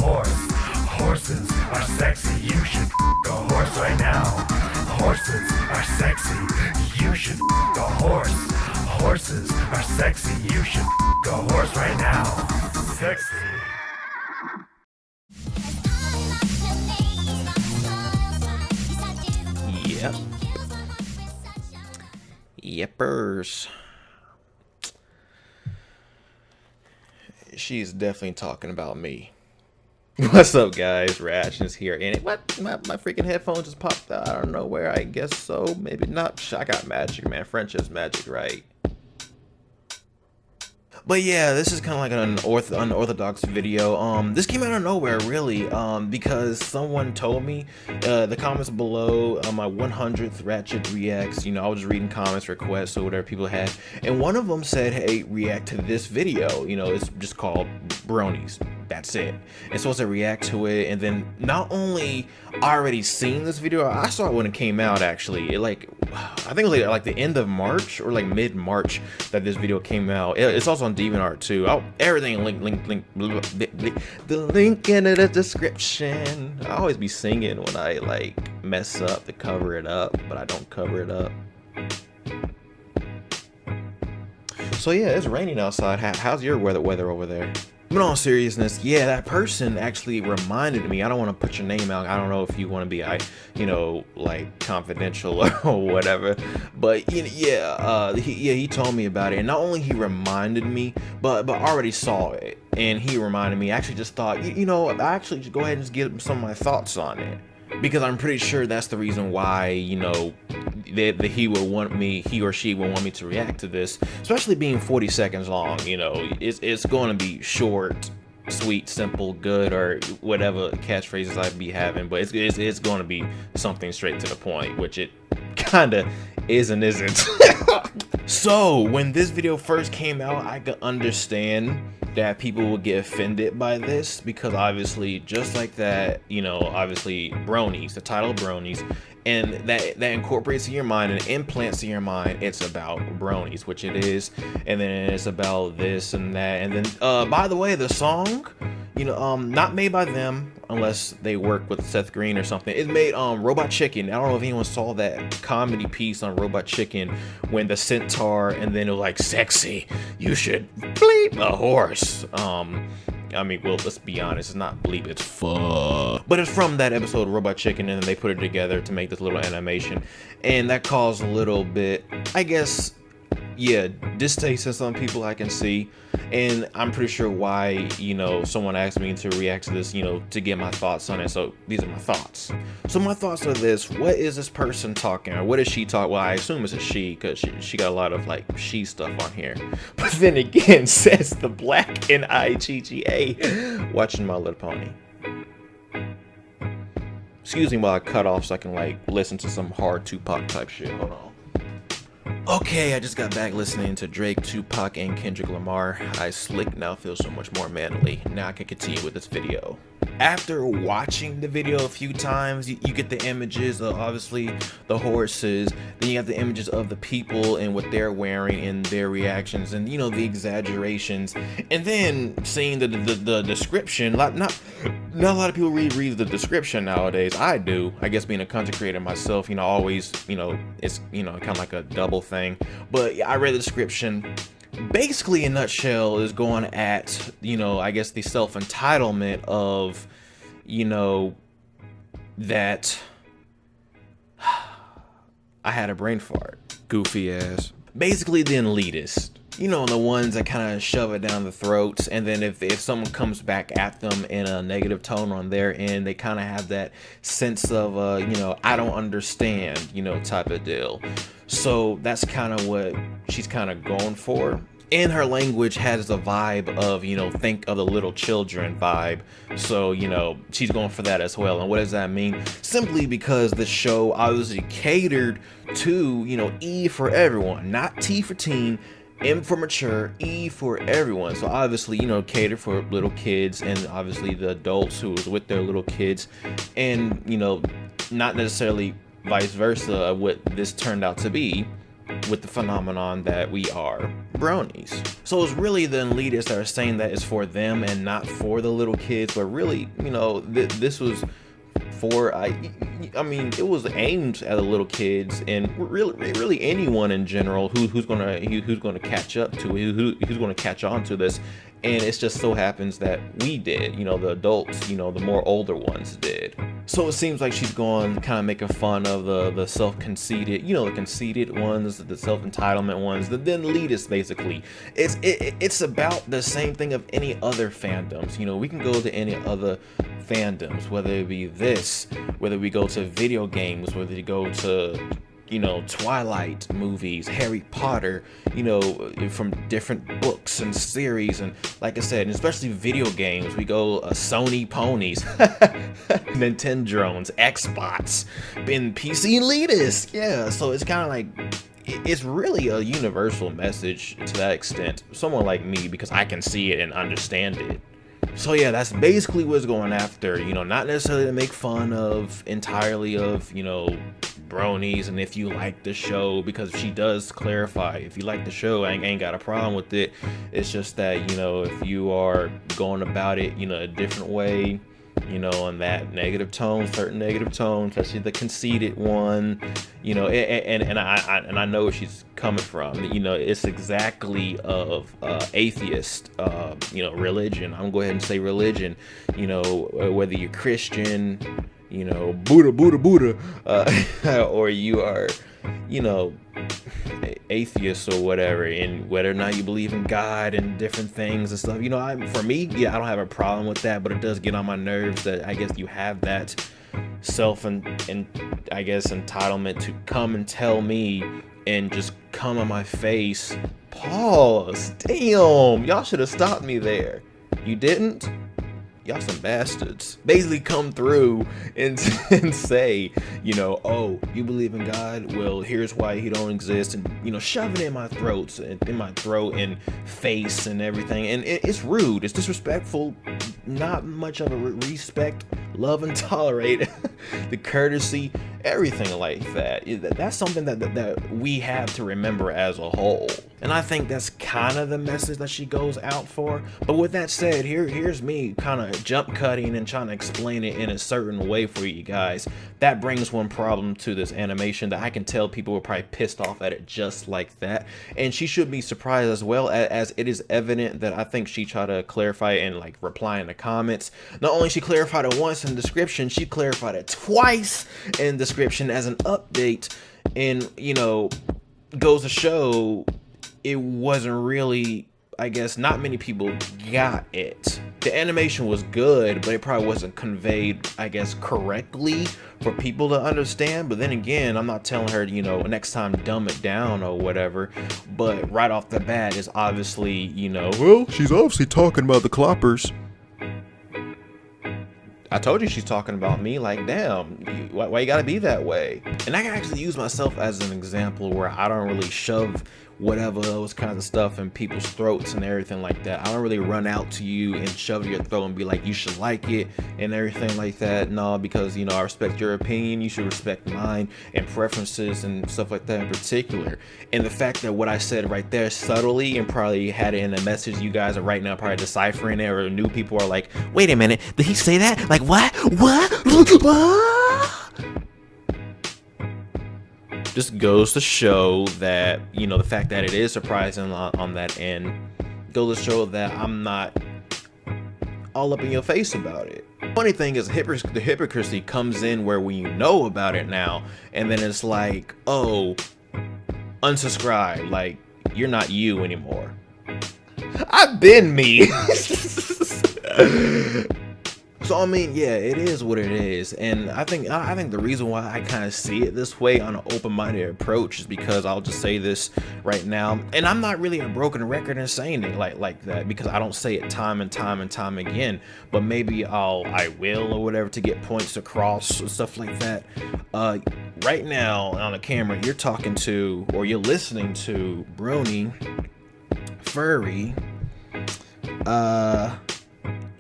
horse. Horses are sexy, you should a horse right now. Horses are sexy, you should a horse. Horses are sexy, you should a horse right now. Sexy. Yep. Yepers. She's definitely talking about me. What's up, guys? Reactions here. And my freaking headphones just popped out. I don't know where. I guess so. Maybe not. I got magic, man. French is magic, right? But yeah, this is kind of like an unorthodox video. This came out of nowhere, really, because someone told me, the comments below, my 100th Ratchet Reacts, I was just reading comments, requests, or whatever people had, and one of them said, hey, react to this video, it's just called Bronies. That's it. And so I react to it, and then not only I already seen this video, I saw it when it came out, actually. I think it was like the end of March or like mid-March that this video came out. It's also on DeviantArt too. Everything the link in the description. I always be singing when I like mess up to cover it up, but I don't cover it up. So yeah, it's raining outside. How's your weather over there? But in all seriousness, yeah, that person actually reminded me. I don't want to put your name out. I don't know if you want to be, like confidential or whatever. But he told me about it, and not only he reminded me, but I already saw it, and he reminded me. I actually just thought, I actually just go ahead and just give some of my thoughts on it, because I'm pretty sure that's the reason why, that he or she would want me to react to this, especially being 40 seconds long. It's going to be short, sweet, simple, good, or whatever catchphrases I'd be having, but it's going to be something straight to the point, which it kind of is and isn't. So when this video first came out, I could understand that people would get offended by this, because obviously, just like that, obviously Bronies, the title Bronies, and that incorporates in your mind and implants in your mind it's about bronies, which it is, and then it's about this and that, and then by the way, the song, not made by them unless they work with Seth Green or something. It's made Robot Chicken. I don't know if anyone saw that comedy piece on Robot Chicken when the centaur, and then it was like, sexy, you should bleep a horse. I mean, well, let's be honest, it's not bleep, it's fuck. But it's from that episode of Robot Chicken, and then they put it together to make this little animation. And that caused a little bit, I guess, yeah, distaste in some people, I can see. And I'm pretty sure why, someone asked me to react to this, to get my thoughts on it. So these are my thoughts. So my thoughts are this: what is this person talking, or what is she talking? Well, I assume it's a she, because she got a lot of like she stuff on here. But then again, says the black N-I-G-G-A, watching My Little Pony. Excuse me while I cut off so I can like listen to some hard Tupac type shit. Hold on. Okay, I just got back listening to Drake, Tupac, and Kendrick Lamar. I slick now feel so much more manly. Now I can continue with this video. After watching the video a few times, you get the images of obviously the horses, then you have the images of the people and what they're wearing and their reactions, and the exaggerations, and then seeing the description. Not a lot of people read the description nowadays. I do, I guess, being a content creator myself, always, it's kind of like a double thing. But yeah, I read the description. Basically, in a nutshell, is going at, I guess the self-entitlement of, that I had a brain fart. Goofy ass. Basically, the elitist. The ones that kind of shove it down the throats, and then if someone comes back at them in a negative tone on their end, they kind of have that sense of, I don't understand, type of deal. So that's kind of what she's kind of going for. And her language has the vibe of, think of the little children vibe. So, she's going for that as well. And what does that mean? Simply because the show obviously catered to, E for everyone, not T for teen, M for mature, E for everyone. So obviously, cater for little kids, and obviously the adults who was with their little kids, and, not necessarily vice versa of what this turned out to be. with the phenomenon that we are bronies. So it's really the elitists that are saying that it's for them and not for the little kids, but really, you know, this was for I mean, it was aimed at the little kids and really anyone in general who's gonna catch up to it, who's gonna catch on to this. And it just so happens that we did, you know, the adults, you know, the more older ones did. So it seems like she's going kind of making fun of the self-conceited, you know, the conceited ones, the self-entitlement ones, the elitists, basically. It's about the same thing of any other fandoms. You know, we can go to any other fandoms, whether it be this, whether we go to video games, whether we go to, you know, Twilight movies, Harry Potter, you know, from different books and series, and like I said, and especially video games, we go Sony ponies, Nintendo drones, Xbox, and PC elitists, yeah. So it's kind of like, it's really a universal message to that extent. Someone like me, because I can see it and understand it. So yeah, that's basically what's going after, you know, not necessarily to make fun of entirely of, you know, bronies, and if you like the show, because she does clarify, if you like the show, I ain't got a problem with it. It's just that, you know, if you are going about it, you know, a different way, you know, on that negative tone, certain negative tone, especially the conceited one, you know, and I know where she's coming from. You know, it's exactly of atheist, you know, religion. I'm gonna go ahead and say religion. You know, whether you're Christian, you know, Buddha, or you are, you know, atheist or whatever, and whether or not you believe in God and different things and stuff, you know, for me, yeah, I don't have a problem with that, but it does get on my nerves that I guess you have that self and I guess entitlement to come and tell me and just come on my face. Pause. Damn, y'all should have stopped me there. You didn't? Y'all some bastards. Basically come through and say, you know, oh, you believe in God? Well, here's why he don't exist, and, you know, shove it in my throat and face and everything. And it's rude. It's disrespectful. Not much of a respect, love, and tolerate the courtesy, everything like that. That's something that we have to remember as a whole. And I think that's kind of the message that she goes out for. But with that said, here's me kind of jump cutting and trying to explain it in a certain way for you guys. That brings one problem to this animation that I can tell people were probably pissed off at it just like that. And she should be surprised as well, as it is evident that I think she tried to clarify and like reply in the comments. Not only she clarified it once in description, she clarified it twice in description as an update. And, you know, goes to show it wasn't really, I guess, not many people got it. The animation was good, but it probably wasn't conveyed, I guess, correctly for people to understand. But then again, I'm not telling her, you know, next time dumb it down or whatever. But right off the bat is obviously, you know, well, she's obviously talking about the cloppers. I told you she's talking about me. Like, damn, why you gotta be that way? And I can actually use myself as an example where I don't really shove whatever those kinds of stuff in people's throats and everything like that. I don't really run out to you and shove your throat and be like, you should like it and everything like that. No, because, you know, I respect your opinion, you should respect mine and preferences and stuff like that in particular. And the fact that what I said right there subtly and probably had it in a message you guys are right now probably deciphering it, or new people are like, wait a minute, did he say that? Like, what? Just goes to show that, you know, the fact that it is surprising on that end goes to show that I'm not all up in your face about it. Funny thing is, the hypocrisy comes in where we know about it now, and then it's like, oh, unsubscribe, like, you're not you anymore. I've been me. So I mean, yeah, it is what it is, and I think the reason why I kind of see it this way on an open-minded approach is because I'll just say this right now, and I'm not really a broken record in saying it like that, because I don't say it time and time again, but maybe I will or whatever to get points across or stuff like that. Right now on the camera, you're talking to, or you're listening to, Brony, Furry,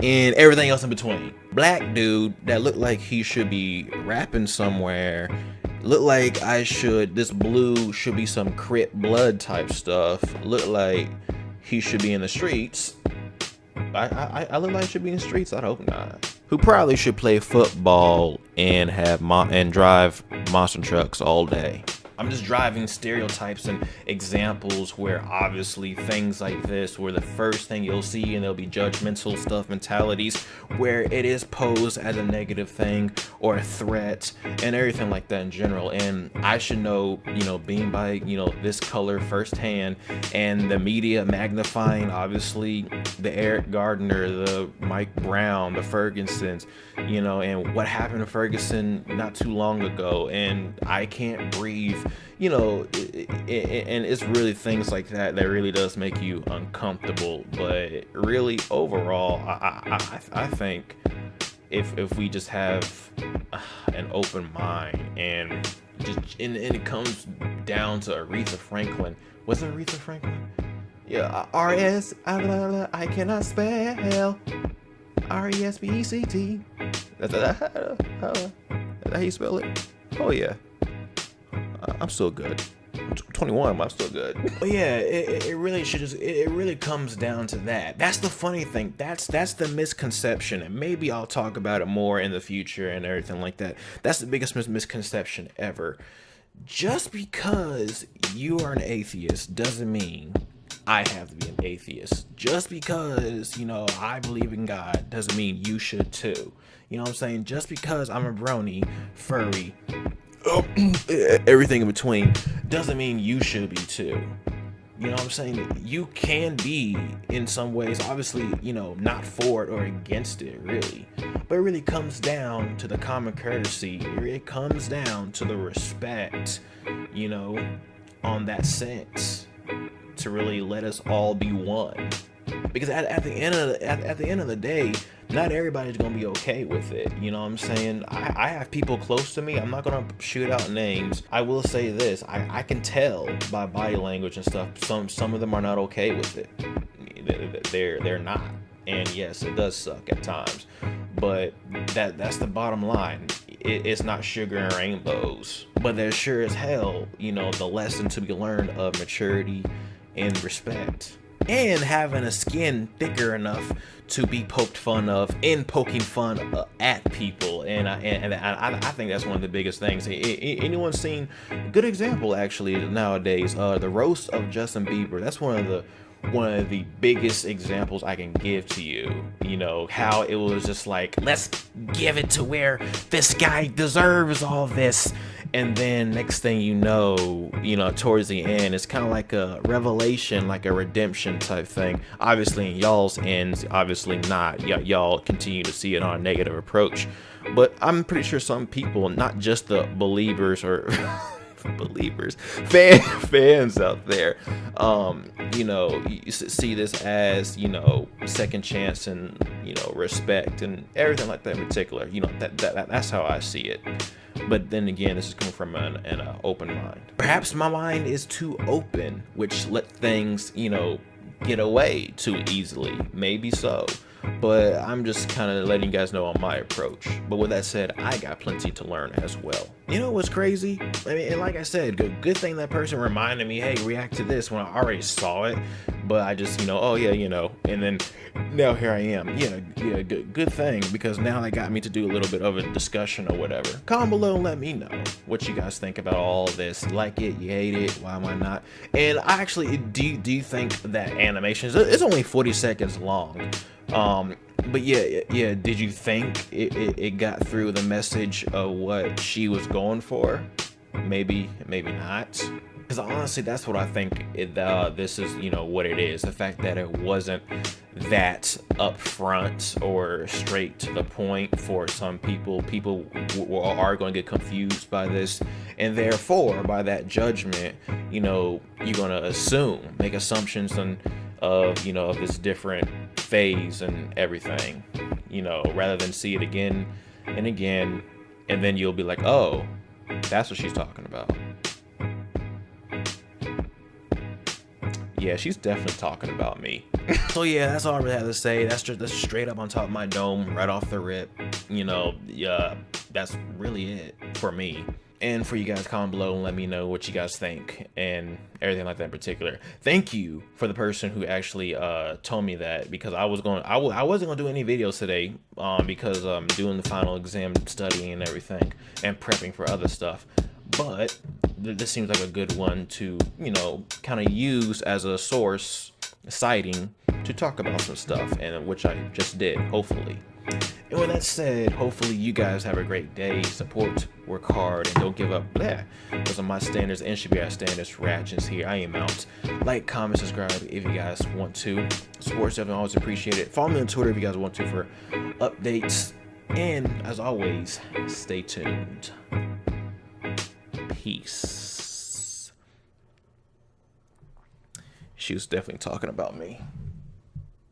and everything else in between. Black dude that looked like he should be rapping somewhere, Look like this blue should be some Crip blood type stuff. Look like he should be in the streets. I look like I should be in the streets. I hope not. Who probably should play football and and drive monster trucks all day. I'm just driving stereotypes and examples where obviously things like this, where the first thing you'll see, and there'll be judgmental stuff, mentalities, where it is posed as a negative thing or a threat and everything like that in general. And I should know, being by, this color firsthand, and the media magnifying, obviously, the Eric Gardner, the Mike Brown, the Fergusons, and what happened to Ferguson not too long ago, and I can't breathe, and it's really things like that really does make you uncomfortable. But really, overall, I think if we just have an open mind, and it comes down to Aretha Franklin. Was it Aretha Franklin? Yeah, R.S. I cannot spell. R-E-S-P-E-C-T. That's how you spell it? Oh yeah. I'm still good. 21, but I'm still good. But yeah, it really should it really comes down to that. That's the funny thing. That's the misconception, and maybe I'll talk about it more in the future and everything like that. That's the biggest misconception ever. Just because you are an atheist doesn't mean I have to be an atheist. Just because, I believe in God doesn't mean you should too. You know what I'm saying? Just because I'm a brony, furry, everything in between, doesn't mean you should be too. You know what I'm saying? You can be, in some ways, obviously, not for it or against it, really. But it really comes down to the common courtesy. It comes down to the respect, on that sense, to really let us all be one. Because at the end of the day, not everybody's gonna be okay with it. You know what I'm saying? I have people close to me. I'm not gonna shoot out names. I will say this: I can tell by body language and stuff. Some of them are not okay with it. They're not. And yes, it does suck at times. But that's the bottom line. It's not sugar and rainbows. But there's sure as hell, the lesson to be learned of maturity and respect. And having a skin thicker enough to be poked fun of, and poking fun at people. And I think that's one of the biggest things. Anyone seen a good example actually nowadays? The roast of Justin Bieber. That's one of the biggest examples I can give to you. How it was just like, let's give it to where this guy deserves all this. And then next thing towards the end, it's kind of like a revelation, like a redemption type thing. Obviously in y'all's ends, obviously not. Y'all continue to see it on a negative approach. But I'm pretty sure some people, not just the believers or fans out there, you see this as, second chance and, respect and everything like that in particular. That's how I see it. But then again, this is coming from an open mind. Perhaps my mind is too open, which let things, get away too easily. Maybe so. But I'm just kind of letting you guys know on my approach. But with that said, I got plenty to learn as well. You know what's crazy? I mean, and like I said, good thing that person reminded me, hey, react to this, when I already saw it. But I just, oh yeah, and then now here I am. Yeah, good thing, because now they got me to do a little bit of a discussion or whatever. Comment below and let me know what you guys think about all this. You like it, you hate it, why am I not? And I actually, do you think that animation is only 40 seconds long? But yeah, did you think it got through the message of what she was going for? Maybe not. Because honestly, that's what I think this is, what it is. The fact that it wasn't that upfront or straight to the point for some people. People are going to get confused by this. And therefore, by that judgment, you're going to make assumptions of this different phase and everything, rather than see it again and again, and then you'll be like, oh, that's what she's talking about. Yeah, she's definitely talking about me. So yeah, that's all I really have to say. That's straight up on top of my dome, right off the rip. That's really it for me. and for you guys, comment below and let me know what you guys think and everything like that in particular. Thank you for the person who actually told me that, because I wasn't gonna do any videos today because I'm doing the final exam, studying and everything, and prepping for other stuff. But this seems like a good one to, you know, kind of use as a source citing to talk about some stuff, and which I just did, hopefully. And with that said, hopefully you guys have a great day. Support, work hard, and don't give up. Yeah, those are my standards and should be our standards. Ratchets here. I am out. Like, comment, subscribe if you guys want to. Support stuff, and always appreciate it. Follow me on Twitter if you guys want to for updates. And as always, stay tuned. Peace. She was definitely talking about me.